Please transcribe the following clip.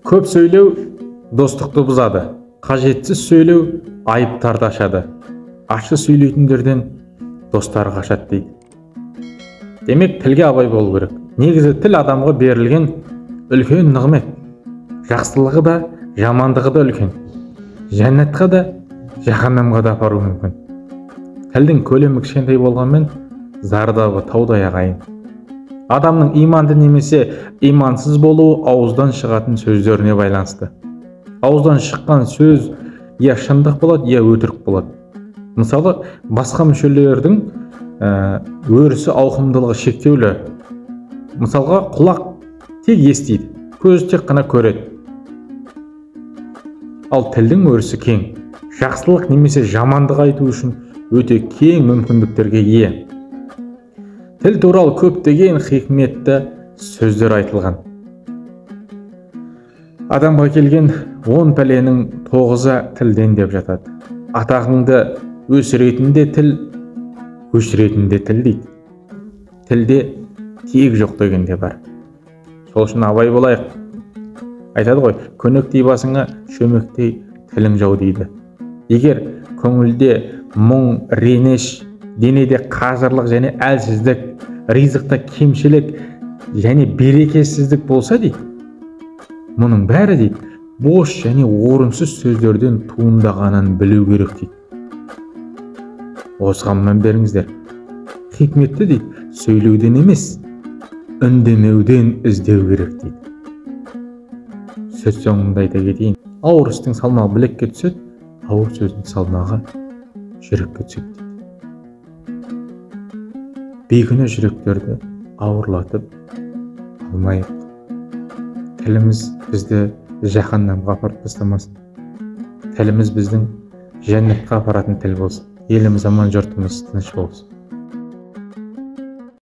Көп сөйлеу достықты бұзады. Қажетсіз сөйлеу айыптарды ашады. Ащы сөйлейтіндерден достары қашады дейді. Демек, тілге абай болу керек. Негізі тіл адамға берілген үлкен нығмет. Жақсылығы да, жамандығы да үлкен. Жәннатқа да, жаһаннамға да апаруы мүмкін. Тілдің көлемі кішкентай болғанмен, зардабы таудай ағайын. Адамның иманды немесе имансыз болуы ауыздан шығатын сөздеріне байланысты. Ауыздан шыққан сөз я шындық болады, я өтірік болады. Мысалы, басқа мүшелердің өрісі ауқымдылығы шектеулі. Мысалға, құлақ тек естиді, көз тек қана көреді. Ал тілдің өрісі кең. Жақсылық немесе жамандық айту үшін өте кең мүмкіндіктерге ие. Тіл туралы көптеген хикметті сөздер айтылған. Адамға келген 10 пәленің 9-ы тілден деп жатады. Атағыңды өсіретін де тіл, өшіретін де тіл дейді. Тілде тиек жоқ деген де бар. Сол үшін абай болайық. Айтады ғой, көнектей басыңа шөмектей тілің жау дейді. Егер көңілде мұң, реніш, денеде қажырлық және әлсіздік, ризықта кемшілік және берекесіздік болса дейді, мұның бәрі дейді, бош және орынсыз сөздерден туындағанын білу керек дейді. Осыған мән беріңіздер. Хикметті дейді, сөйлеуден емес, үндемеуден іздеу керек дейді. Сөз соңында айта кетейін. Ауыр істің салмағы білекке түседі, ауыр сөздің салмағы жүрекке түседі дейді. Бейкүнә жүректерді ауырлатып алмайық. Тіліміз бізді жаһаннамға апарып тастамасын. Тіліміз біздің жәннатқа апаратын тіл болсын. Еліміз аман, жұртымыз тыныш болсын.